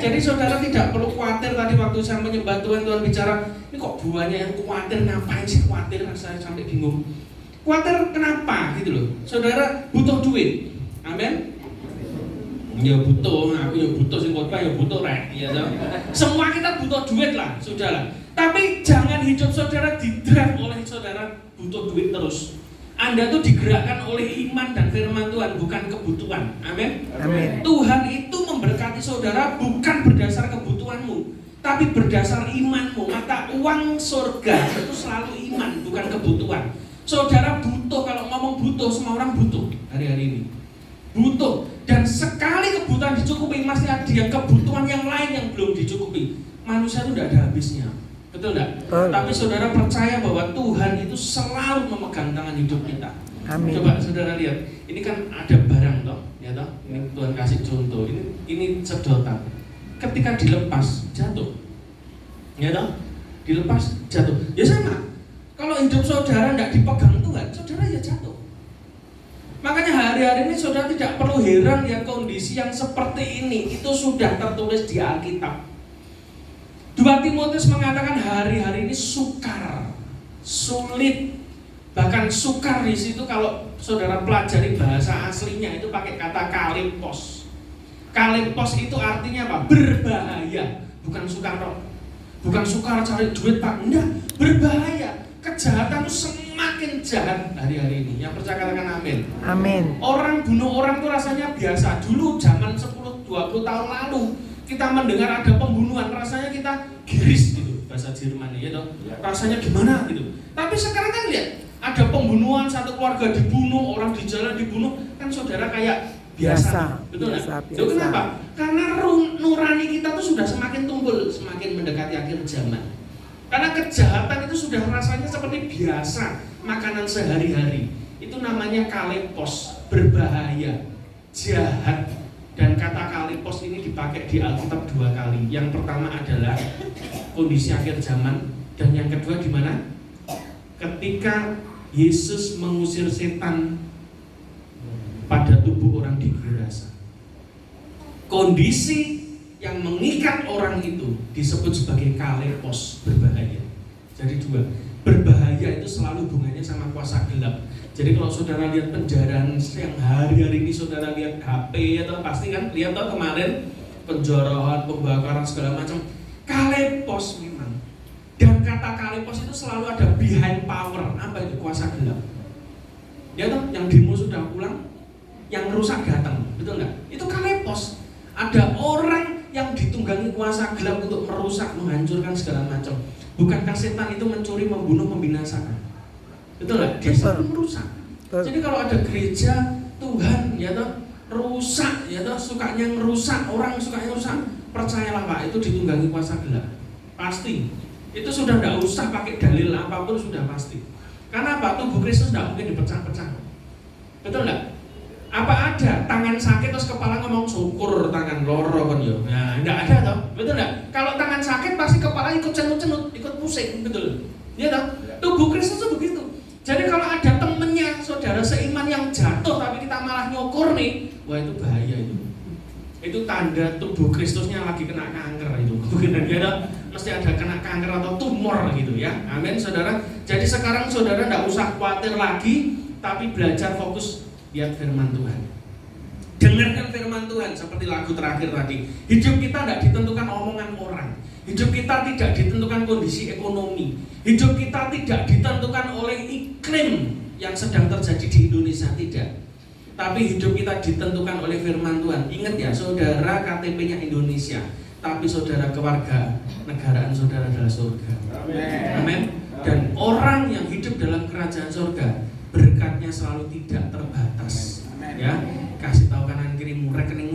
Jadi saudara tidak perlu khawatir. Tadi waktu saya menyembah Tuhan, Tuhan bicara, ini kok buahnya yang khawatir, ngapain sih khawatir? Saya sampai bingung. Khawatir kenapa gitu loh. Saudara butuh duit. Amin. Ya butuh, aku ya butuh, sing khotbah ya butuh rek, ya toh. Semua kita butuh duit lah, saudara. Tapi jangan hidup saudara di-drive oleh saudara butuh duit terus. Anda tuh digerakkan oleh iman dan firman Tuhan, bukan kebutuhan. Amin. Amin. Tuhan itu memberkati saudara bukan berdasar kebutuhanmu, tapi berdasar imanmu. Maka uang surga itu selalu iman, bukan kebutuhan. Saudara butuh, kalau ngomong butuh, semua orang butuh hari-hari ini. Butuh, dan sekali kebutuhan dicukupi, masih ada kebutuhan yang lain yang belum dicukupi. Manusia itu tidak ada habisnya, betul tidak? Tapi saudara percaya bahwa Tuhan itu selalu memegang tangan hidup kita. Amin. Coba saudara lihat, ini kan ada barang toh, ya toh. Ini Tuhan kasih contoh. Ini sedotan. Ketika dilepas jatuh, ya toh. Dilepas jatuh. Ya sama. Kalau hidup saudara tidak dipegang Tuhan, saudara ya jatuh. Makanya hari-hari ini saudara tidak perlu heran ya kondisi yang seperti ini. Itu sudah tertulis di Alkitab. 2 Timotius mengatakan hari-hari ini sukar, sulit. Bahkan sukar di situ kalau saudara pelajari bahasa aslinya itu pakai kata kalipos. Kalipos itu artinya apa? Berbahaya, bukan sukar. Bukan sukar cari duit Pak, enggak, berbahaya. Kejahatan itu semakin jahat hari-hari ini. Yang percaya katakan amin. Amin. Orang bunuh orang itu rasanya biasa. Dulu zaman 10-20 tahun lalu kita mendengar ada pembunuhan, rasanya kita giris gitu, bahasa Jerman ya toh. Rasanya gimana gitu. Tapi sekarang kan lihat, ada pembunuhan, satu keluarga dibunuh, orang di jalan dibunuh, kan saudara kayak biasa. Betul enggak? Itu kenapa? Karena nurani kita tuh sudah semakin tumpul, semakin mendekati akhir zaman. Karena kejahatan itu sudah rasanya seperti biasa, makanan sehari-hari. Itu namanya kalipos, berbahaya, jahat. Dan kata kalipos ini dipakai di Alkitab 2 kali. Yang pertama adalah kondisi akhir zaman, dan yang kedua di mana? Ketika Yesus mengusir setan pada tubuh orang di Gerasa. Kondisi yang mengikat orang itu disebut sebagai kalipos, berbahaya. Jadi dua, berbahaya itu selalu hubungannya sama kuasa gelap. Jadi kalau saudara lihat penjarahan yang hari-hari ini saudara lihat HP atau pasti kan lihat toh kemarin penjarahan, pembakaran segala macam. Kalipos memang. Dan kata kalipos itu selalu ada behind power. Apa itu? Kuasa gelap. Ya toh, yang demo sudah pulang, yang rusak datang, betul nggak? Itu kalipos. Ada orang yang ditunggangi kuasa gelap untuk merusak, menghancurkan segala macam. Bukankah setan itu mencuri, membunuh, membinasakan? Betul nggak? Dia selalu merusak. Jadi kalau ada gereja Tuhan, ya toh, rusak, ya toh, sukanya merusak, orang sukanya merusak, percayalah Pak, itu ditunggangi kuasa gelap. Pasti. Itu sudah tidak usah pakai dalil apapun, sudah pasti. Karena apa? Tubuh Kristus tidak mungkin dipecah-pecah. Betul nggak? Apa ada tangan sakit terus kepala ngomong syukur tangan loro kan ya? Nah, enggak ada toh, betul enggak? Kalau tangan sakit pasti kepala ikut cenut-cenut, ikut pusing, betul. Ya toh? Tubuh Kristus itu begitu. Jadi kalau ada temennya saudara seiman yang jatuh tapi kita malah nyukur nih, wah itu bahaya itu. Itu tanda tubuh Kristusnya lagi kena kanker itu. Begitu ya toh? Mesti ada kena kanker atau tumor gitu ya. Amin saudara. Jadi sekarang saudara enggak usah khawatir lagi, tapi belajar fokus lihat firman Tuhan. Dengarkan firman Tuhan seperti lagu terakhir tadi. Hidup kita tidak ditentukan omongan orang. Hidup kita tidak ditentukan kondisi ekonomi. Hidup kita tidak ditentukan oleh iklim yang sedang terjadi di Indonesia, tidak. Tapi hidup kita ditentukan oleh firman Tuhan. Ingat ya, saudara KTP-nya Indonesia, tapi saudara keluarga negaraan saudara adalah surga. Amin. Dan orang yang hidup dalam kerajaan surga berkatnya selalu tidak terbatas. Ya, kasih tahu kanan kirimu, rekening